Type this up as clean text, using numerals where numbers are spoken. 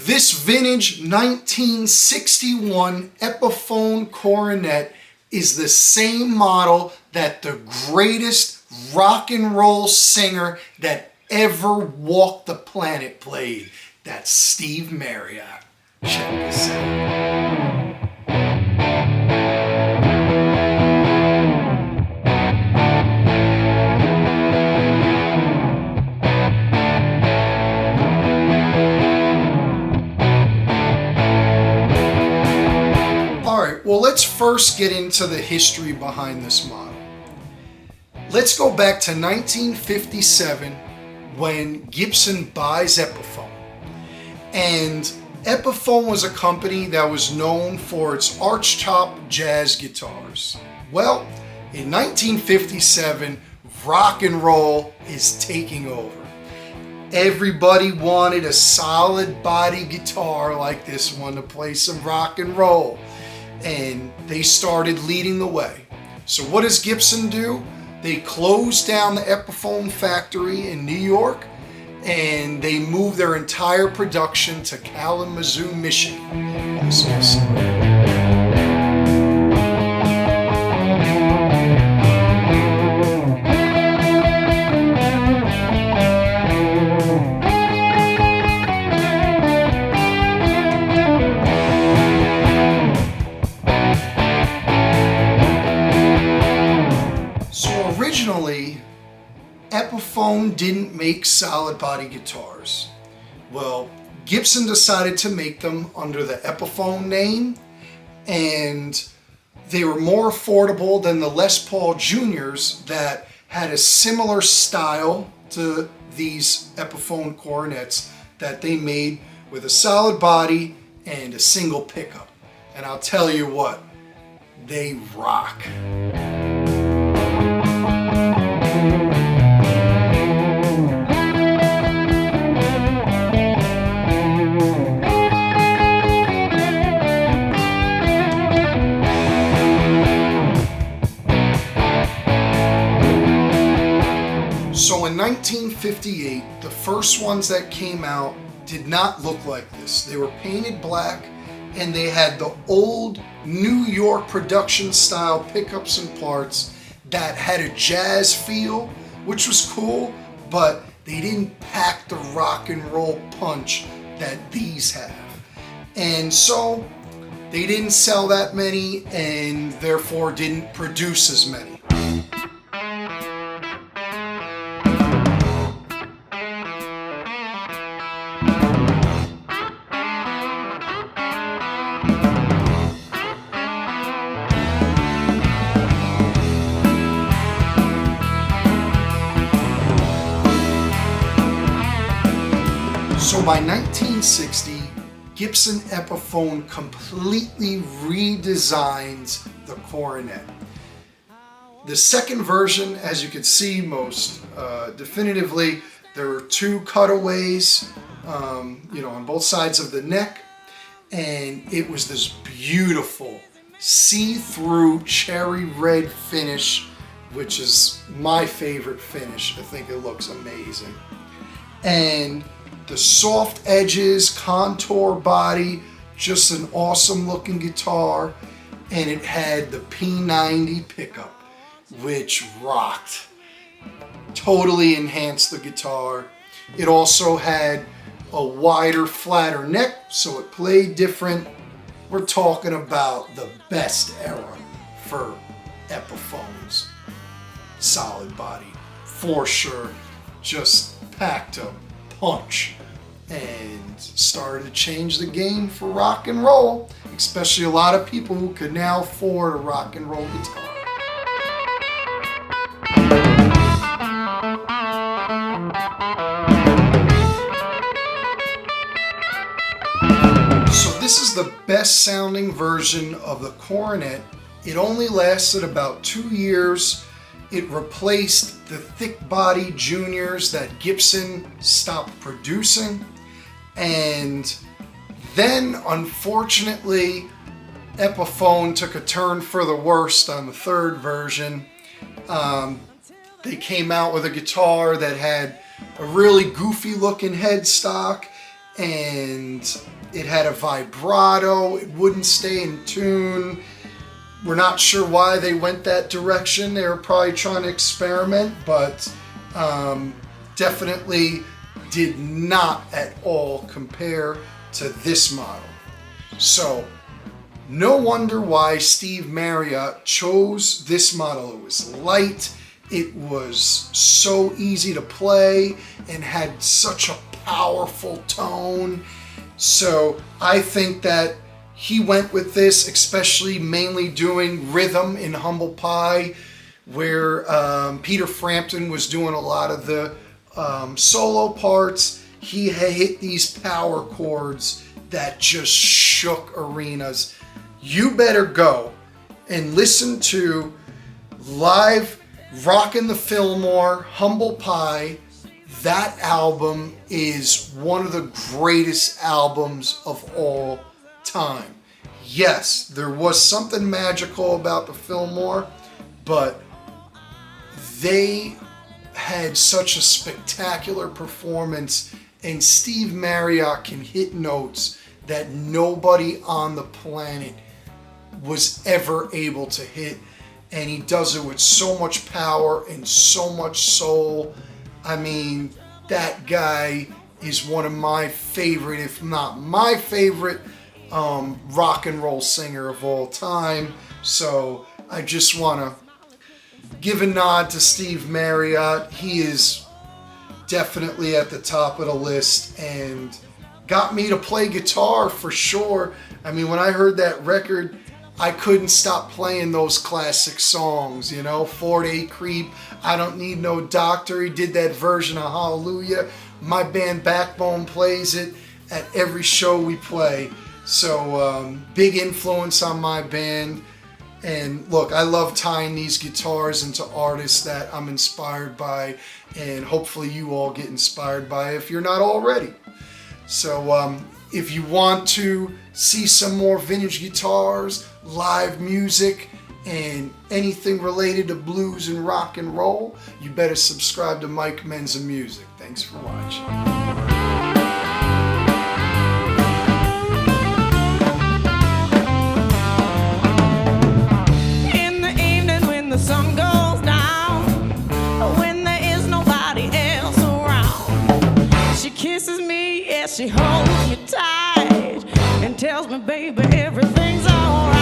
This vintage 1961 Epiphone Coronet is the same model that the greatest rock and roll singer that ever walked the planet played. That's Steve Marriott. Check this out. Well, let's first get into the history behind this model. Let's go back to 1957 when Gibson buys Epiphone. And Epiphone was a company that was known for its arch-top jazz guitars. Well, in 1957, rock and roll is taking over. Everybody wanted a solid body guitar like this one to play some rock and roll. And they started leading the way. So what does Gibson do? They closed down the Epiphone factory in New York and they moved their entire production to Kalamazoo, Michigan. Originally, Epiphone didn't make solid body guitars. Well, Gibson decided to make them under the Epiphone name, and they were more affordable than the Les Paul Juniors that had a similar style to these Epiphone Coronets that they made with a solid body and a single pickup. And I'll tell you what, they rock. So in 1958, the first ones that came out did not look like this. They were painted black and they had the old New York production style pickups and parts that had a jazz feel, which was cool, but they didn't pack the rock and roll punch that these have. And so they didn't sell that many and therefore didn't produce as many. So by 1960, Gibson Epiphone completely redesigns the Coronet. The second version, as you can see most definitively, there were two cutaways, on both sides of the neck, and it was this beautiful see-through cherry red finish, which is my favorite finish. I think it looks amazing. And the soft edges, contour body, just an awesome looking guitar. And it had the P90 pickup, which rocked. Totally enhanced the guitar. It also had a wider, flatter neck, so it played different. We're talking about the best era for Epiphones. Solid body, for sure. Just packed a punch and started to change the game for rock and roll, especially a lot of people who could now afford a rock and roll guitar. So this is the best sounding version of the Coronet. It only lasted about 2 years. It replaced the thick body Juniors that Gibson stopped producing. And then, unfortunately, Epiphone took a turn for the worst on the third version. They came out with a guitar that had a really goofy looking headstock and it had a vibrato. It wouldn't stay in tune. We're not sure why they went that direction. They were probably trying to experiment, but definitely did not at all compare to this model. So no wonder why Steve Marriott chose this model. It was light, it was so easy to play, and had such a powerful tone. So I think that he went with this, especially mainly doing rhythm in Humble Pie, where Peter Frampton was doing a lot of the solo parts. He had hit these power chords that just shook arenas. You better go and listen to live Rockin' the Fillmore, Humble Pie. That album is one of the greatest albums of all time. Yes, there was something magical about the Fillmore, but they had such a spectacular performance, and Steve Marriott can hit notes that nobody on the planet was ever able to hit, and he does it with so much power and so much soul. I mean, that guy is one of my favorite, if not my favorite, rock and roll singer of all time. So I just want to give a nod to Steve Marriott. He is definitely at the top of the list and got me to play guitar for sure. I mean, when I heard that record, I couldn't stop playing those classic songs, you know, 4-8 Creep, I Don't Need No Doctor. He did that version of Hallelujah. My band Backbone plays it at every show we play. So big influence on my band. And look, I love tying these guitars into artists that I'm inspired by, and hopefully you all get inspired by if you're not already. So if you want to see some more vintage guitars, live music, and anything related to blues and rock and roll, you better subscribe to Mike Menza Music. Thanks for watching. Sun goes down when there is nobody else around. She kisses me, yes, she holds me tight and tells me, baby, everything's alright.